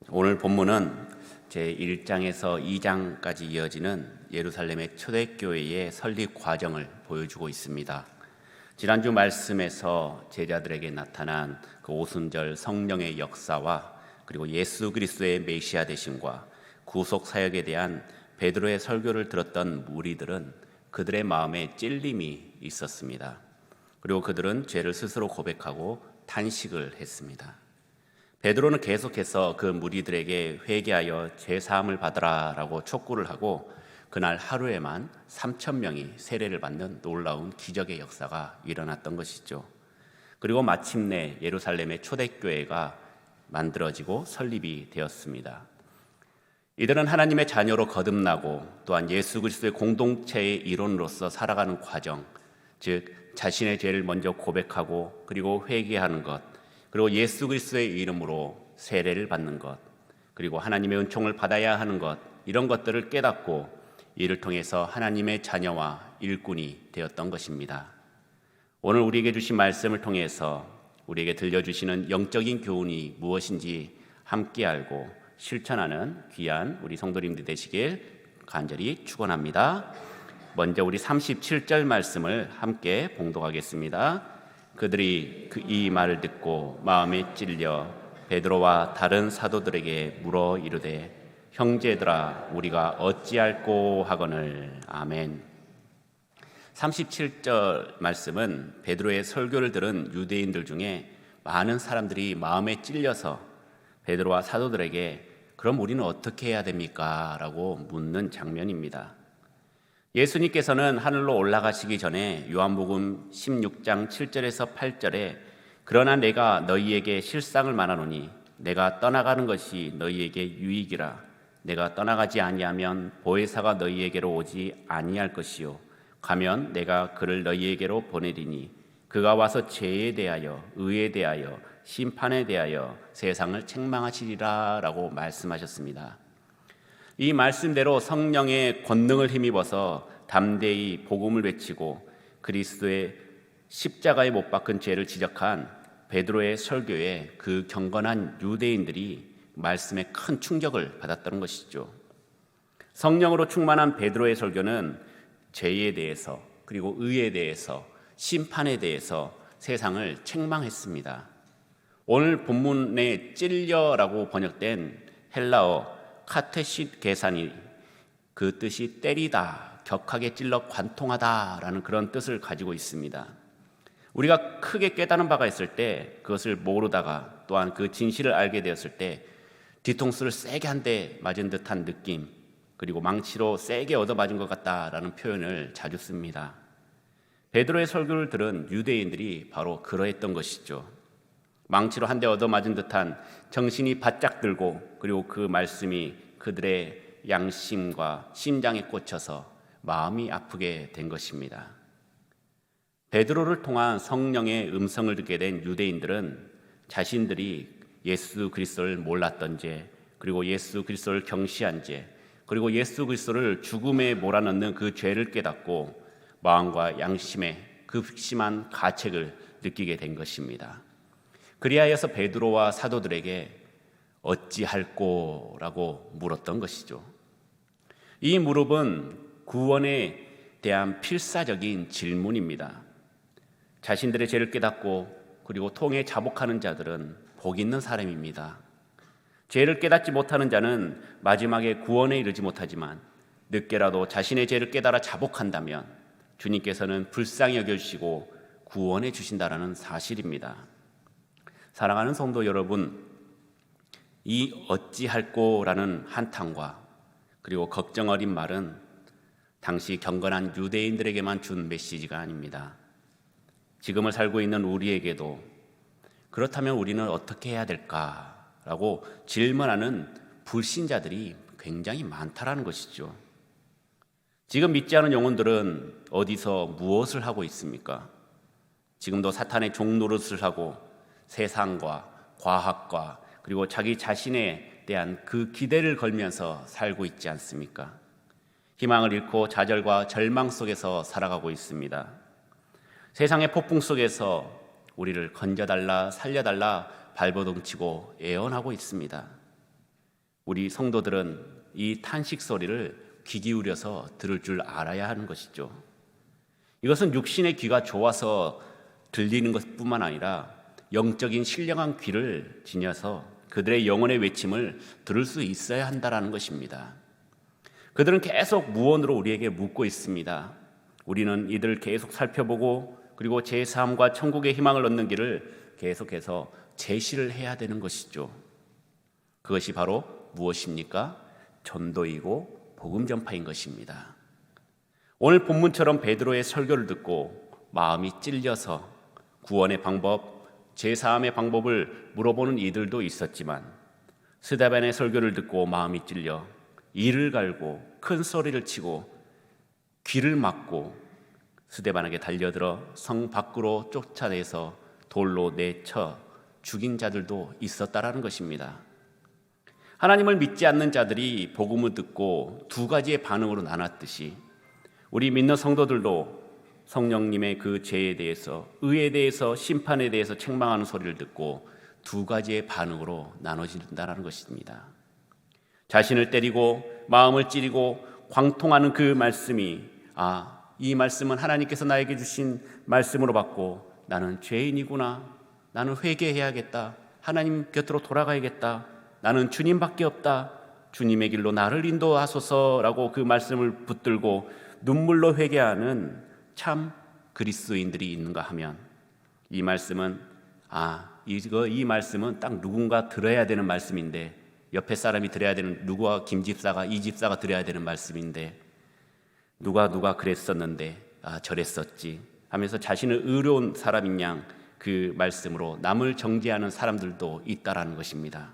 오늘 본문은 제1장에서 2장까지 이어지는 예루살렘의 초대교회의 설립 과정을 보여주고 있습니다. 지난주 말씀에서 제자들에게 나타난 그 오순절 성령의 역사와 그리고 예수 그리스도의 메시아 되심과 구속 사역에 대한 베드로의 설교를 들었던 무리들은 그들의 마음에 찔림이 있었습니다. 그리고 그들은 죄를 스스로 고백하고 탄식을 했습니다. 베드로는 계속해서 그 무리들에게 회개하여 죄 사함을 받으라라고 촉구를 하고 그날 하루에만 3,000명이 세례를 받는 놀라운 기적의 역사가 일어났던 것이죠. 그리고 마침내 예루살렘의 초대교회가 만들어지고 설립이 되었습니다. 이들은 하나님의 자녀로 거듭나고 또한 예수 그리스도의 공동체의 일원으로서 살아가는 과정, 즉 자신의 죄를 먼저 고백하고 그리고 회개하는 것, 그리고 예수 그리스도의 이름으로 세례를 받는 것, 그리고 하나님의 은총을 받아야 하는 것, 이런 것들을 깨닫고 이를 통해서 하나님의 자녀와 일꾼이 되었던 것입니다. 오늘 우리에게 주신 말씀을 통해서 우리에게 들려주시는 영적인 교훈이 무엇인지 함께 알고 실천하는 귀한 우리 성도님들 되시길 간절히 축원합니다. 먼저 우리 37절 말씀을 함께 봉독하겠습니다. 그들이 이 말을 듣고 마음에 찔려 베드로와 다른 사도들에게 물어 이르되 형제들아 우리가 어찌할꼬 하거늘. 아멘. 37절 말씀은 베드로의 설교를 들은 유대인들 중에 많은 사람들이 마음에 찔려서 베드로와 사도들에게 그럼 우리는 어떻게 해야 됩니까? 라고 묻는 장면입니다. 예수님께서는 하늘로 올라가시기 전에 요한복음 16장 7절에서 8절에 그러나 내가 너희에게 실상을 말하노니 내가 떠나가는 것이 너희에게 유익이라. 내가 떠나가지 아니하면 보혜사가 너희에게로 오지 아니할 것이요 가면 내가 그를 너희에게로 보내리니 그가 와서 죄에 대하여 의에 대하여 심판에 대하여 세상을 책망하시리라 라고 말씀하셨습니다. 이 말씀대로 성령의 권능을 힘입어서 담대히 복음을 외치고 그리스도의 십자가에 못 박힌 죄를 지적한 베드로의 설교에 그 경건한 유대인들이 말씀에 큰 충격을 받았다는 것이죠. 성령으로 충만한 베드로의 설교는 죄에 대해서 그리고 의에 대해서 심판에 대해서 세상을 책망했습니다. 오늘 본문에 찔려라고 번역된 헬라어 카테시 계산이 그 뜻이 때리다, 격하게 찔러 관통하다라는 그런 뜻을 가지고 있습니다. 우리가 크게 깨달은 바가 있을 때 그것을 모르다가 또한 그 진실을 알게 되었을 때 뒤통수를 세게 한 대 맞은 듯한 느낌, 그리고 망치로 세게 얻어맞은 것 같다라는 표현을 자주 씁니다. 베드로의 설교를 들은 유대인들이 바로 그러했던 것이죠. 망치로 한 대 얻어맞은 듯한 정신이 바짝 들고 그리고 그 말씀이 그들의 양심과 심장에 꽂혀서 마음이 아프게 된 것입니다. 베드로를 통한 성령의 음성을 듣게 된 유대인들은 자신들이 예수 그리스도를 몰랐던 죄, 그리고 예수 그리스도를 경시한 죄, 그리고 예수 그리스도를 죽음에 몰아넣는 그 죄를 깨닫고 마음과 양심의 극심한 가책을 느끼게 된 것입니다. 그리하여서 베드로와 사도들에게 어찌할꼬라고 물었던 것이죠. 이 물음은 구원에 대한 필사적인 질문입니다. 자신들의 죄를 깨닫고 그리고 통해 자복하는 자들은 복 있는 사람입니다. 죄를 깨닫지 못하는 자는 마지막에 구원에 이르지 못하지만 늦게라도 자신의 죄를 깨달아 자복한다면 주님께서는 불쌍히 여겨주시고 구원해 주신다라는 사실입니다. 사랑하는 성도 여러분, 이 어찌할꼬라는 한탄과 그리고 걱정 어린 말은 당시 경건한 유대인들에게만 준 메시지가 아닙니다. 지금을 살고 있는 우리에게도 그렇다면 우리는 어떻게 해야 될까라고 질문하는 불신자들이 굉장히 많다라는 것이죠. 지금 믿지 않은 영혼들은 어디서 무엇을 하고 있습니까? 지금도 사탄의 종노릇을 하고 세상과 과학과 그리고 자기 자신에 대한 그 기대를 걸면서 살고 있지 않습니까? 희망을 잃고 좌절과 절망 속에서 살아가고 있습니다. 세상의 폭풍 속에서 우리를 건져달라 살려달라 발버둥치고 애원하고 있습니다. 우리 성도들은 이 탄식 소리를 귀 기울여서 들을 줄 알아야 하는 것이죠. 이것은 육신의 귀가 좋아서 들리는 것뿐만 아니라 영적인 신령한 귀를 지녀서 그들의 영혼의 외침을 들을 수 있어야 한다는 것입니다. 그들은 계속 무언으로 우리에게 묻고 있습니다. 우리는 이들을 계속 살펴보고 그리고 제3과 천국의 희망을 얻는 길을 계속해서 제시를 해야 되는 것이죠. 그것이 바로 무엇입니까? 전도이고 복음 전파인 것입니다. 오늘 본문처럼 베드로의 설교를 듣고 마음이 찔려서 구원의 방법, 제3의 방법을 물어보는 이들도 있었지만 스데반의 설교를 듣고 마음이 찔려 이를 갈고 큰 소리를 치고 귀를 막고 스데반에게 달려들어 성 밖으로 쫓아내서 돌로 내쳐 죽인 자들도 있었다라는 것입니다. 하나님을 믿지 않는 자들이 복음을 듣고 두 가지의 반응으로 나눴듯이 우리 믿는 성도들도 성령님의 그 죄에 대해서, 의에 대해서, 심판에 대해서 책망하는 소리를 듣고 두 가지의 반응으로 나눠진다는 것입니다. 자신을 때리고 마음을 찌르고 광통하는 그 말씀이 이 말씀은 하나님께서 나에게 주신 말씀으로 받고 나는 죄인이구나, 나는 회개해야겠다, 하나님 곁으로 돌아가야겠다, 나는 주님밖에 없다, 주님의 길로 나를 인도하소서라고 그 말씀을 붙들고 눈물로 회개하는 참 그리스도인들이 있는가 하면 이 말씀은 이 말씀은 딱 누군가 들어야 되는 말씀인데, 옆에 사람이 들어야 되는, 누구와 김 집사가 이 집사가 들어야 되는 말씀인데 누가 그랬었는데 저랬었지 하면서 자신을 의로운 사람인 양 그 말씀으로 남을 정죄하는 사람들도 있다라는 것입니다.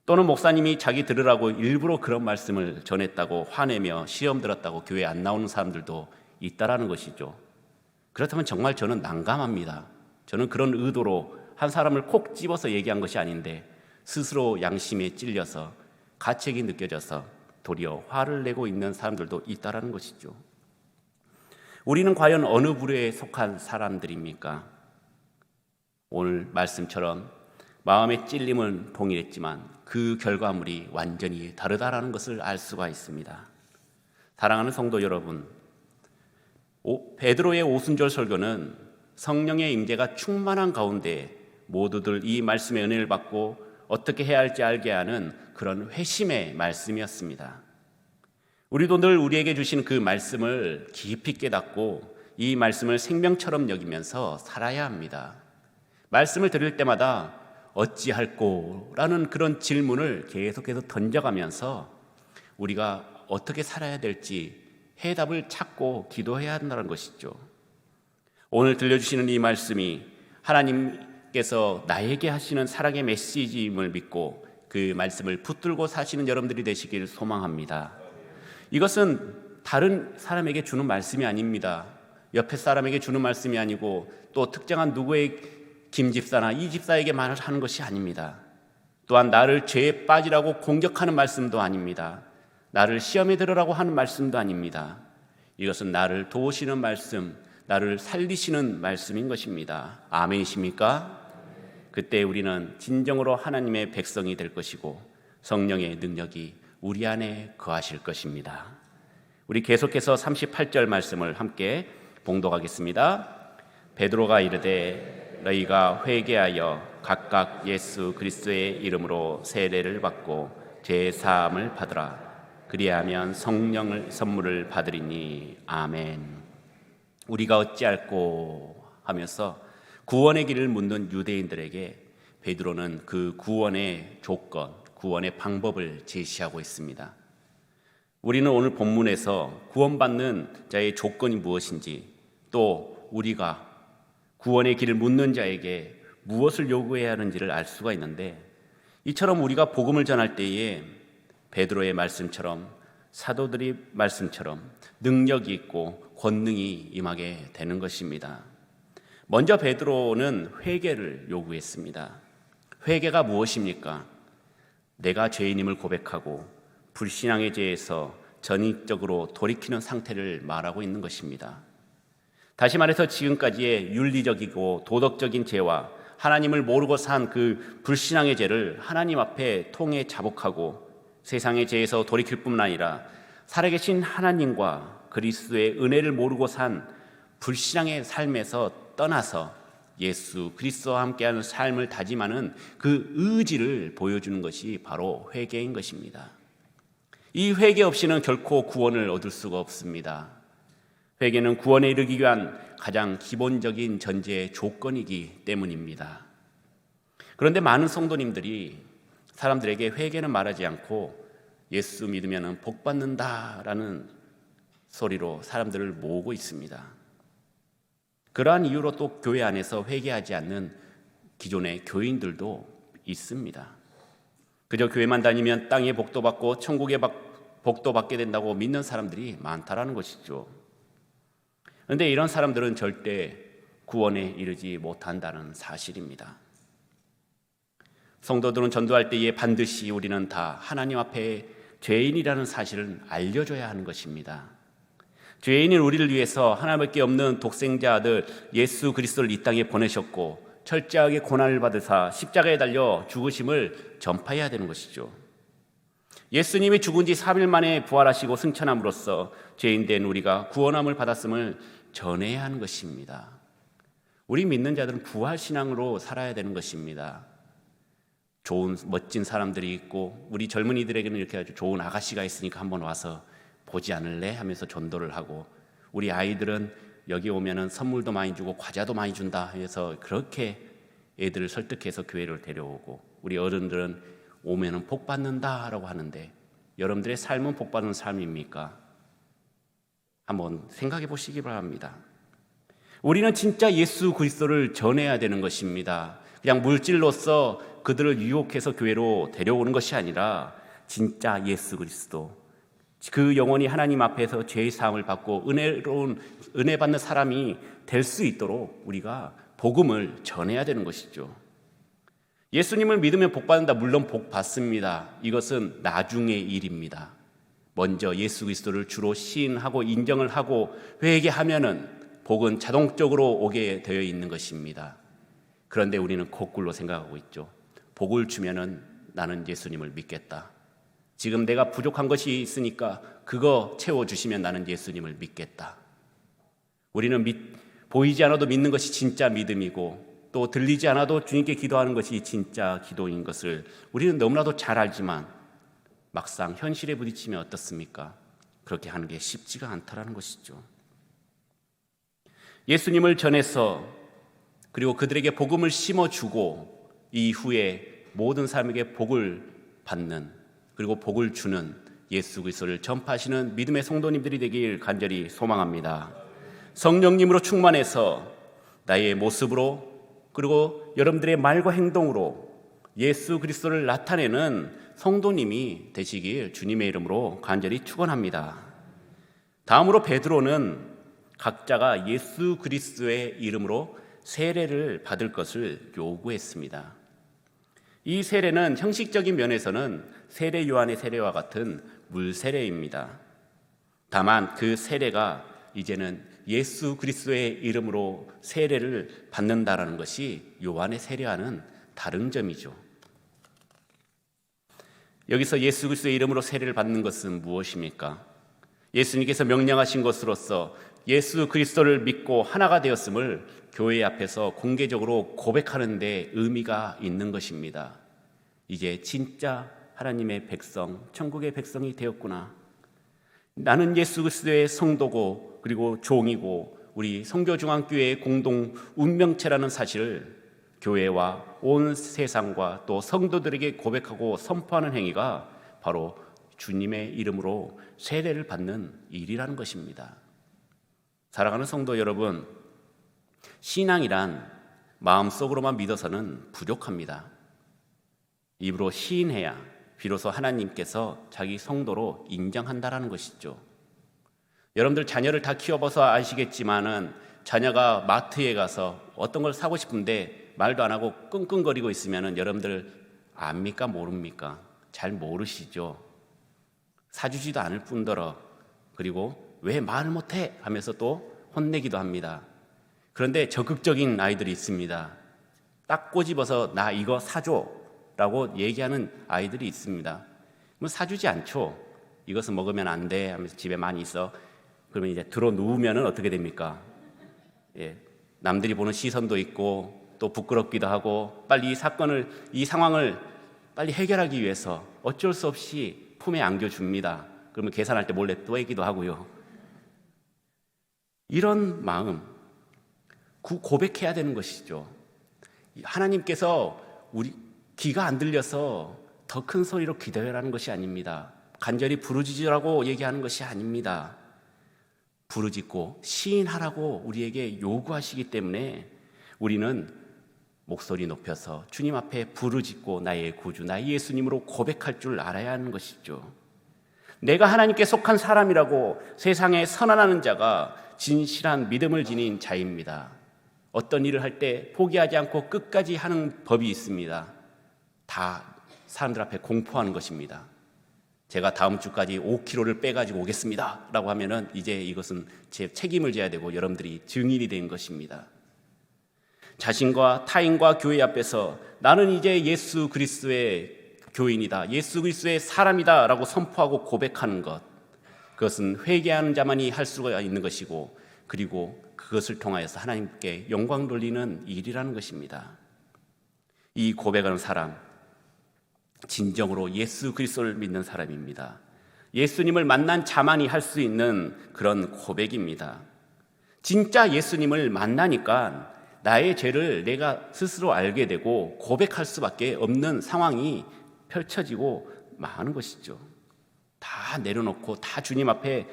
또는 목사님이 자기 들으라고 일부러 그런 말씀을 전했다고 화내며 시험 들었다고 교회 안 나오는 사람들도 있다라는 것이죠. 그렇다면 정말 저는 난감합니다. 저는 그런 의도로 한 사람을 콕 집어서 얘기한 것이 아닌데 스스로 양심에 찔려서 가책이 느껴져서 도리어 화를 내고 있는 사람들도 있다라는 것이죠. 우리는 과연 어느 부류에 속한 사람들입니까? 오늘 말씀처럼 마음의 찔림은 동일했지만 그 결과물이 완전히 다르다라는 것을 알 수가 있습니다. 사랑하는 성도 여러분, 베드로의 오순절 설교는 성령의 임재가 충만한 가운데 모두들 이 말씀의 은혜를 받고 어떻게 해야 할지 알게 하는 그런 회심의 말씀이었습니다. 우리도 늘 우리에게 주신 그 말씀을 깊이 깨닫고 이 말씀을 생명처럼 여기면서 살아야 합니다. 말씀을 들을 때마다 어찌할꼬? 라는 그런 질문을 계속해서 던져가면서 우리가 어떻게 살아야 될지 해답을 찾고 기도해야 한다는 것이죠. 오늘 들려주시는 이 말씀이 하나님께서 나에게 하시는 사랑의 메시지임을 믿고 그 말씀을 붙들고 사시는 여러분들이 되시길 소망합니다. 이것은 다른 사람에게 주는 말씀이 아닙니다. 옆에 사람에게 주는 말씀이 아니고 또 특정한 누구의 김 집사나 이 집사에게 말을 하는 것이 아닙니다. 또한 나를 죄에 빠지라고 공격하는 말씀도 아닙니다. 나를 시험에 들으라고 하는 말씀도 아닙니다. 이것은 나를 도우시는 말씀, 나를 살리시는 말씀인 것입니다. 아멘이십니까? 그때 우리는 진정으로 하나님의 백성이 될 것이고 성령의 능력이 우리 안에 거하실 것입니다. 우리 계속해서 38절 말씀을 함께 봉독하겠습니다. 베드로가 이르되 너희가 회개하여 각각 예수 그리스도의 이름으로 세례를 받고 죄 사함을 받으라. 그리하면 성령을 선물을 받으리니 아멘. 우리가 어찌할꼬 하면서 구원의 길을 묻는 유대인들에게 베드로는 그 구원의 조건, 구원의 방법을 제시하고 있습니다. 우리는 오늘 본문에서 구원받는 자의 조건이 무엇인지, 또 우리가 구원의 길을 묻는 자에게 무엇을 요구해야 하는지를 알 수가 있는데, 이처럼 우리가 복음을 전할 때에 베드로의 말씀처럼, 사도들의 말씀처럼 능력이 있고 권능이 임하게 되는 것입니다. 먼저 베드로는 회개를 요구했습니다. 회개가 무엇입니까? 내가 죄인임을 고백하고 불신앙의 죄에서 전인적으로 돌이키는 상태를 말하고 있는 것입니다. 다시 말해서 지금까지의 윤리적이고 도덕적인 죄와 하나님을 모르고 산 그 불신앙의 죄를 하나님 앞에 통해 자복하고 세상의 죄에서 돌이킬 뿐만 아니라 살아계신 하나님과 그리스도의 은혜를 모르고 산 불신앙의 삶에서 떠나서 예수 그리스도와 함께하는 삶을 다짐하는 그 의지를 보여주는 것이 바로 회개인 것입니다. 이 회개 없이는 결코 구원을 얻을 수가 없습니다. 회개는 구원에 이르기 위한 가장 기본적인 전제 조건이기 때문입니다. 그런데 많은 성도님들이 사람들에게 회개는 말하지 않고 예수 믿으면 복 받는다라는 소리로 사람들을 모으고 있습니다. 그러한 이유로 또 교회 안에서 회개하지 않는 기존의 교인들도 있습니다. 그저 교회만 다니면 땅에 복도 받고 천국에 복도 받게 된다고 믿는 사람들이 많다라는 것이죠. 그런데 이런 사람들은 절대 구원에 이르지 못한다는 사실입니다. 성도들은 전도할 때에 반드시 우리는 다 하나님 앞에 죄인이라는 사실을 알려줘야 하는 것입니다. 죄인인 우리를 위해서 하나님밖에 없는 독생자 아들 예수 그리스도를 이 땅에 보내셨고 철저하게 고난을 받으사 십자가에 달려 죽으심을 전파해야 되는 것이죠. 예수님이 죽은 지 3일 만에 부활하시고 승천함으로써 죄인된 우리가 구원함을 받았음을 전해야 하는 것입니다. 우리 믿는 자들은 부활신앙으로 살아야 되는 것입니다. 좋은 멋진 사람들이 있고 우리 젊은이들에게는 이렇게 아주 좋은 아가씨가 있으니까 한번 와서 보지 않을래? 하면서 전도를 하고, 우리 아이들은 여기 오면은 선물도 많이 주고 과자도 많이 준다 해서 그렇게 애들을 설득해서 교회를 데려오고, 우리 어른들은 오면은 복 받는다라고 하는데 여러분들의 삶은 복 받는 삶입니까? 한번 생각해 보시기 바랍니다. 우리는 진짜 예수 그리스도를 전해야 되는 것입니다. 그냥 물질로서 그들을 유혹해서 교회로 데려오는 것이 아니라 진짜 예수 그리스도, 그 영혼이 하나님 앞에서 죄의 사함을 받고 은혜 받는 사람이 될 수 있도록 우리가 복음을 전해야 되는 것이죠. 예수님을 믿으면 복 받는다. 물론 복 받습니다. 이것은 나중의 일입니다. 먼저 예수 그리스도를 주로 시인하고 인정을 하고 회개하면은 복은 자동적으로 오게 되어 있는 것입니다. 그런데 우리는 거꾸로 생각하고 있죠. 복을 주면은 나는 예수님을 믿겠다. 지금 내가 부족한 것이 있으니까 그거 채워주시면 나는 예수님을 믿겠다. 우리는 보이지 않아도 믿는 것이 진짜 믿음이고, 또 들리지 않아도 주님께 기도하는 것이 진짜 기도인 것을 우리는 너무나도 잘 알지만 막상 현실에 부딪히면 어떻습니까? 그렇게 하는 게 쉽지가 않다라는 것이죠. 예수님을 전해서 그리고 그들에게 복음을 심어주고 이후에 모든 사람에게 복을 받는, 그리고 복을 주는 예수 그리스도를 전파하시는 믿음의 성도님들이 되길 간절히 소망합니다. 성령님으로 충만해서 나의 모습으로 그리고 여러분들의 말과 행동으로 예수 그리스도를 나타내는 성도님이 되시길 주님의 이름으로 간절히 축원합니다. 다음으로 베드로는 각자가 예수 그리스도의 이름으로 세례를 받을 것을 요구했습니다. 이 세례는 형식적인 면에서는 세례 요한의 세례와 같은 물세례입니다. 다만 그 세례가 이제는 예수 그리스도의 이름으로 세례를 받는다라는 것이 요한의 세례와는 다른 점이죠. 여기서 예수 그리스도의 이름으로 세례를 받는 것은 무엇입니까? 예수님께서 명령하신 것으로서 예수 그리스도를 믿고 하나가 되었음을 교회 앞에서 공개적으로 고백하는 데 의미가 있는 것입니다. 이제 진짜 하나님의 백성, 천국의 백성이 되었구나. 나는 예수 그리스도의 성도고 그리고 종이고 우리 성교중앙교회의 공동 운명체라는 사실을 교회와 온 세상과 또 성도들에게 고백하고 선포하는 행위가 바로 주님의 이름으로 세례를 받는 일이라는 것입니다. 사랑하는 성도 여러분, 신앙이란 마음속으로만 믿어서는 부족합니다. 입으로 시인해야 비로소 하나님께서 자기 성도로 인정한다라는 것이죠. 여러분들 자녀를 다 키워봐서 아시겠지만은 자녀가 마트에 가서 어떤 걸 사고 싶은데 말도 안 하고 끙끙거리고 있으면은 여러분들 압니까 모릅니까? 잘 모르시죠. 사주지도 않을 뿐더러 그리고 왜 말을 못해 하면서 또 혼내기도 합니다. 그런데 적극적인 아이들이 있습니다. 딱 꼬집어서 나 이거 사줘 라고 얘기하는 아이들이 있습니다. 뭐 사주지 않죠. 이것은 먹으면 안 돼 하면서 집에 많이 있어. 그러면 이제 들어 누우면은 어떻게 됩니까? 예, 남들이 보는 시선도 있고 또 부끄럽기도 하고 빨리 이 상황을 빨리 해결하기 위해서 어쩔 수 없이 품에 안겨줍니다. 그러면 계산할 때 몰래 빼기도 하고요. 이런 마음 고백해야 되는 것이죠. 하나님께서 우리 귀가 안 들려서 더 큰 소리로 기도하라는 것이 아닙니다. 간절히 부르짖으라고 얘기하는 것이 아닙니다. 부르짖고 시인하라고 우리에게 요구하시기 때문에 우리는 목소리 높여서 주님 앞에 부르짖고 나의 구주, 나의 예수님으로 고백할 줄 알아야 하는 것이죠. 내가 하나님께 속한 사람이라고 세상에 선언하는 자가 진실한 믿음을 지닌 자입니다. 어떤 일을 할 때 포기하지 않고 끝까지 하는 법이 있습니다. 다 사람들 앞에 공포하는 것입니다. 제가 다음 주까지 5kg를 빼가지고 오겠습니다 라고 하면은 이제 이것은 제 책임을 져야 되고 여러분들이 증인이 된 것입니다. 자신과 타인과 교회 앞에서 나는 이제 예수 그리스도의 교인이다, 예수 그리스도의 사람이다 라고 선포하고 고백하는 것, 그것은 회개하는 자만이 할 수가 있는 것이고, 그리고 그것을 통하여서 하나님께 영광 돌리는 일이라는 것입니다. 이 고백하는 사람, 진정으로 예수 그리스도를 믿는 사람입니다. 예수님을 만난 자만이 할 수 있는 그런 고백입니다. 진짜 예수님을 만나니까 나의 죄를 내가 스스로 알게 되고 고백할 수밖에 없는 상황이 펼쳐지고 마는 것이죠. 다 내려놓고 다 주님 앞에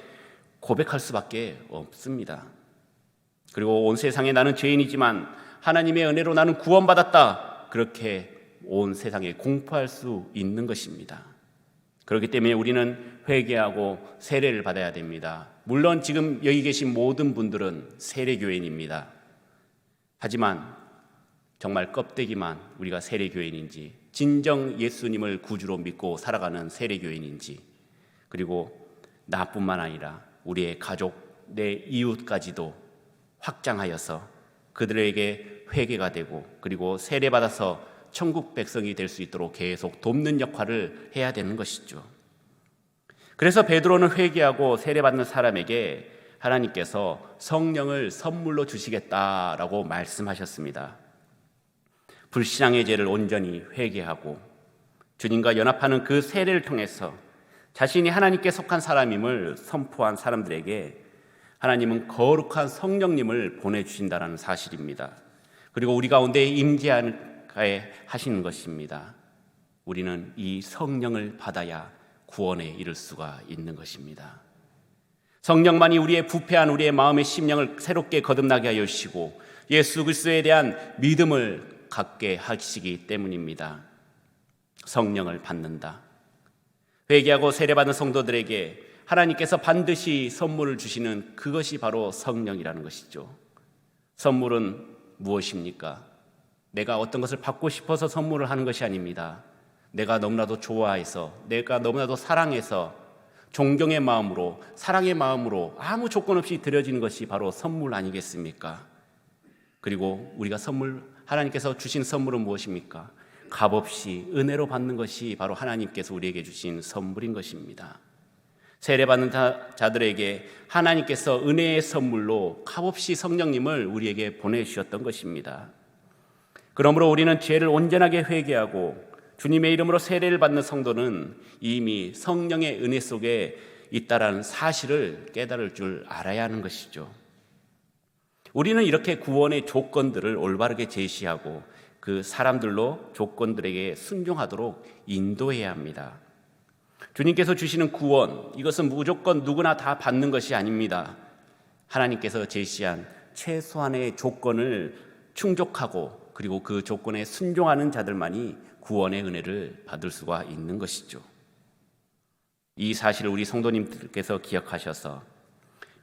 고백할 수밖에 없습니다. 그리고 온 세상에 나는 죄인이지만 하나님의 은혜로 나는 구원받았다, 그렇게 온 세상에 공포할 수 있는 것입니다. 그렇기 때문에 우리는 회개하고 세례를 받아야 됩니다. 물론 지금 여기 계신 모든 분들은 세례교인입니다. 하지만 정말 껍데기만 우리가 세례교인인지, 진정 예수님을 구주로 믿고 살아가는 세례교인인지, 그리고 나뿐만 아니라 우리의 가족, 내 이웃까지도 확장하여서 그들에게 회개가 되고 그리고 세례받아서 천국 백성이 될 수 있도록 계속 돕는 역할을 해야 되는 것이죠. 그래서 베드로는 회개하고 세례받는 사람에게 하나님께서 성령을 선물로 주시겠다라고 말씀하셨습니다. 불신앙의 죄를 온전히 회개하고 주님과 연합하는 그 세례를 통해서 자신이 하나님께 속한 사람임을 선포한 사람들에게 하나님은 거룩한 성령님을 보내주신다는 사실입니다. 그리고 우리 가운데 임재하게 하시는 것입니다. 우리는 이 성령을 받아야 구원에 이를 수가 있는 것입니다. 성령만이 우리의 부패한 우리의 마음의 심령을 새롭게 거듭나게 하여 주시고 예수 그리스도에 대한 믿음을 갖게 하시기 때문입니다. 성령을 받는다. 회개하고 세례받은 성도들에게 하나님께서 반드시 선물을 주시는 그것이 바로 성령이라는 것이죠. 선물은 무엇입니까? 내가 어떤 것을 받고 싶어서 선물을 하는 것이 아닙니다. 내가 너무나도 좋아해서, 내가 너무나도 사랑해서 존경의 마음으로, 사랑의 마음으로 아무 조건 없이 드려지는 것이 바로 선물 아니겠습니까? 그리고 우리가 하나님께서 주신 선물은 무엇입니까? 값없이 은혜로 받는 것이 바로 하나님께서 우리에게 주신 선물인 것입니다. 세례받는 자들에게 하나님께서 은혜의 선물로 값없이 성령님을 우리에게 보내주셨던 것입니다. 그러므로 우리는 죄를 온전하게 회개하고 주님의 이름으로 세례를 받는 성도는 이미 성령의 은혜 속에 있다라는 사실을 깨달을 줄 알아야 하는 것이죠. 우리는 이렇게 구원의 조건들을 올바르게 제시하고 그 사람들로 조건들에게 순종하도록 인도해야 합니다. 주님께서 주시는 구원, 이것은 무조건 누구나 다 받는 것이 아닙니다. 하나님께서 제시한 최소한의 조건을 충족하고 그리고 그 조건에 순종하는 자들만이 구원의 은혜를 받을 수가 있는 것이죠. 이 사실을 우리 성도님들께서 기억하셔서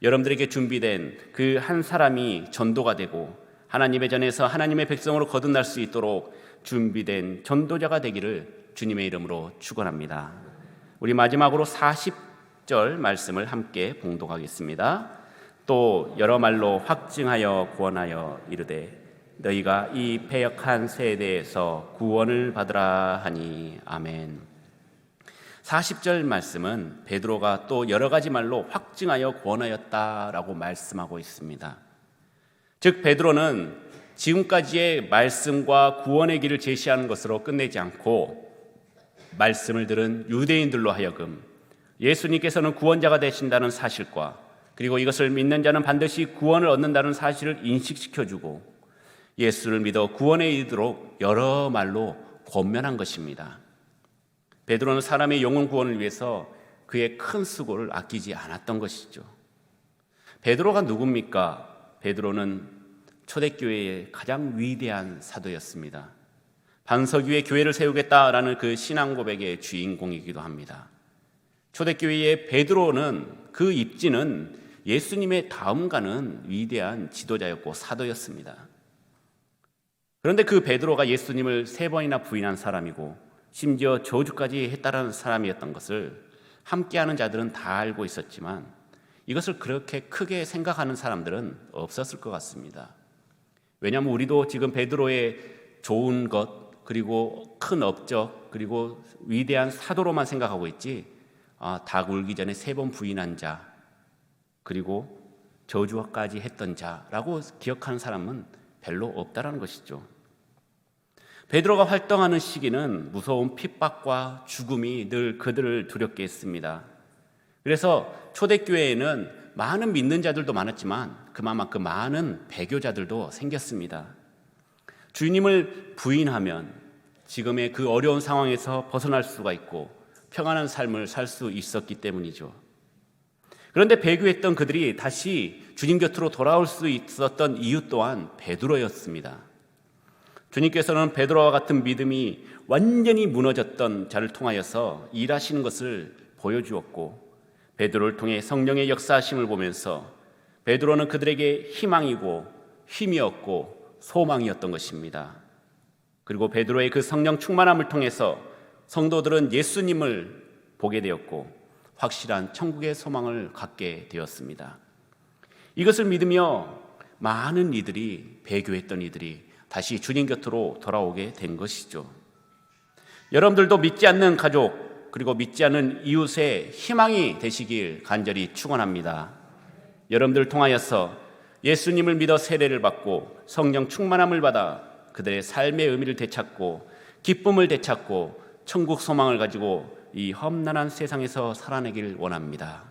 여러분들에게 준비된 그 한 사람이 전도가 되고 하나님의 전에서 하나님의 백성으로 거듭날 수 있도록 준비된 전도자가 되기를 주님의 이름으로 축원합니다. 우리 마지막으로 40절 말씀을 함께 봉독하겠습니다. 또 여러 말로 확증하여 구원하여 이르되 너희가 이 패역한 세대에서 구원을 받으라 하니 아멘. 40절 말씀은 베드로가 또 여러 가지 말로 확증하여 권하였다라고 말씀하고 있습니다. 즉 베드로는 지금까지의 말씀과 구원의 길을 제시하는 것으로 끝내지 않고 말씀을 들은 유대인들로 하여금 예수님께서는 구원자가 되신다는 사실과 그리고 이것을 믿는 자는 반드시 구원을 얻는다는 사실을 인식시켜주고 예수를 믿어 구원에 이르도록 여러 말로 권면한 것입니다. 베드로는 사람의 영혼 구원을 위해서 그의 큰 수고를 아끼지 않았던 것이죠. 베드로가 누굽니까? 베드로는 초대교회의 가장 위대한 사도였습니다. 반석 위에 교회를 세우겠다라는 그 신앙 고백의 주인공이기도 합니다. 초대교회의 베드로는 그 입지는 예수님의 다음 가는 위대한 지도자였고 사도였습니다. 그런데 그 베드로가 예수님을 3번이나 부인한 사람이고 심지어 저주까지 했다라는 사람이었던 것을 함께하는 자들은 다 알고 있었지만 이것을 그렇게 크게 생각하는 사람들은 없었을 것 같습니다. 왜냐하면 우리도 지금 베드로의 좋은 것 그리고 큰 업적 그리고 위대한 사도로만 생각하고 있지 닭 울기 전에 3번 부인한 자 그리고 저주까지 했던 자라고 기억하는 사람은 별로 없다라는 것이죠. 베드로가 활동하는 시기는 무서운 핍박과 죽음이 늘 그들을 두렵게 했습니다. 그래서 초대교회에는 많은 믿는 자들도 많았지만 그만큼 많은 배교자들도 생겼습니다. 주님을 부인하면 지금의 그 어려운 상황에서 벗어날 수가 있고 평안한 삶을 살 수 있었기 때문이죠. 그런데 배교했던 그들이 다시 주님 곁으로 돌아올 수 있었던 이유 또한 베드로였습니다. 주님께서는 베드로와 같은 믿음이 완전히 무너졌던 자를 통하여서 일하시는 것을 보여주었고 베드로를 통해 성령의 역사하심을 보면서 베드로는 그들에게 희망이고 힘이었고 소망이었던 것입니다. 그리고 베드로의 그 성령 충만함을 통해서 성도들은 예수님을 보게 되었고 확실한 천국의 소망을 갖게 되었습니다. 이것을 믿으며 많은 이들이 배교했던 이들이 다시 주님 곁으로 돌아오게 된 것이죠. 여러분들도 믿지 않는 가족 그리고 믿지 않는 이웃의 희망이 되시길 간절히 축원합니다. 여러분들 통하여서 예수님을 믿어 세례를 받고 성령 충만함을 받아 그들의 삶의 의미를 되찾고 기쁨을 되찾고 천국 소망을 가지고 이 험난한 세상에서 살아내길 원합니다.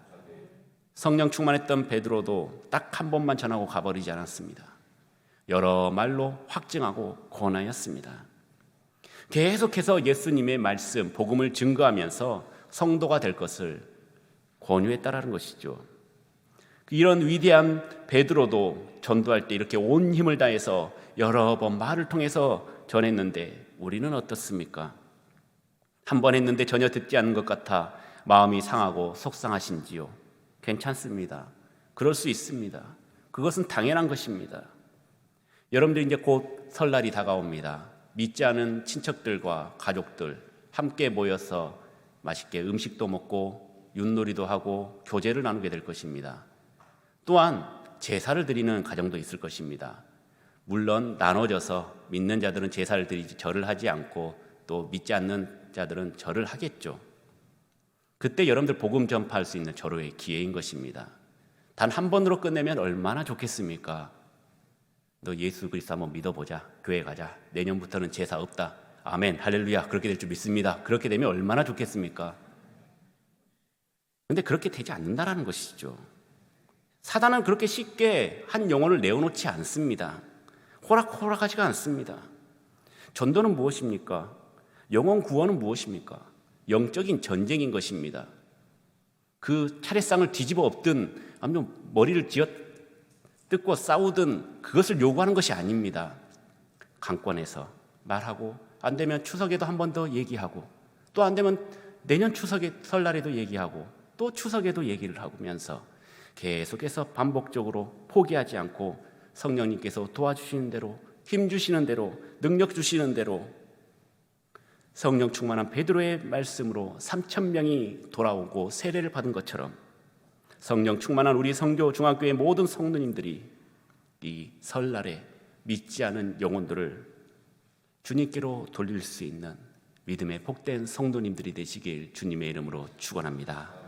성령 충만했던 베드로도 딱 한 번만 전하고 가버리지 않았습니다. 여러 말로 확증하고 권하였습니다. 계속해서 예수님의 말씀, 복음을 증거하면서 성도가 될 것을 권유했다라는 것이죠. 이런 위대한 베드로도 전도할 때 이렇게 온 힘을 다해서 여러 번 말을 통해서 전했는데 우리는 어떻습니까? 한 번 했는데 전혀 듣지 않는 것 같아 마음이 상하고 속상하신지요? 괜찮습니다. 그럴 수 있습니다. 그것은 당연한 것입니다. 여러분들 이제 곧 설날이 다가옵니다. 믿지 않은 친척들과 가족들 함께 모여서 맛있게 음식도 먹고 윷놀이도 하고 교제를 나누게 될 것입니다. 또한 제사를 드리는 가정도 있을 것입니다. 물론 나눠져서 믿는 자들은 제사를 드리지 절을 하지 않고 또 믿지 않는 자들은 절을 하겠죠. 그때 여러분들 복음 전파할 수 있는 절호의 기회인 것입니다. 단 한 번으로 끝내면 얼마나 좋겠습니까? 너 예수 그리스도 한번 믿어보자. 교회 가자. 내년부터는 제사 없다. 아멘, 할렐루야. 그렇게 될 줄 믿습니다. 그렇게 되면 얼마나 좋겠습니까? 그런데 그렇게 되지 않는다라는 것이죠. 사단은 그렇게 쉽게 한 영혼을 내어놓지 않습니다. 호락호락하지가 않습니다. 전도는 무엇입니까? 영혼 구원은 무엇입니까? 영적인 전쟁인 것입니다. 그 차례상을 뒤집어 엎든 아니면 머리를 쥐어 뜯고 싸우든 그것을 요구하는 것이 아닙니다. 강권해서 말하고 안 되면 추석에도 한 번 더 얘기하고 또 안 되면 내년 추석에 설날에도 얘기하고 또 추석에도 얘기를 하면서 계속해서 반복적으로 포기하지 않고 성령님께서 도와주시는 대로 힘 주시는 대로 능력 주시는 대로 성령 충만한 베드로의 말씀으로 3,000명이 돌아오고 세례를 받은 것처럼 성령 충만한 우리 성교 중앙교회 모든 성도님들이 이 설날에 믿지 않은 영혼들을 주님께로 돌릴 수 있는 믿음의 복된 성도님들이 되시길 주님의 이름으로 축원합니다.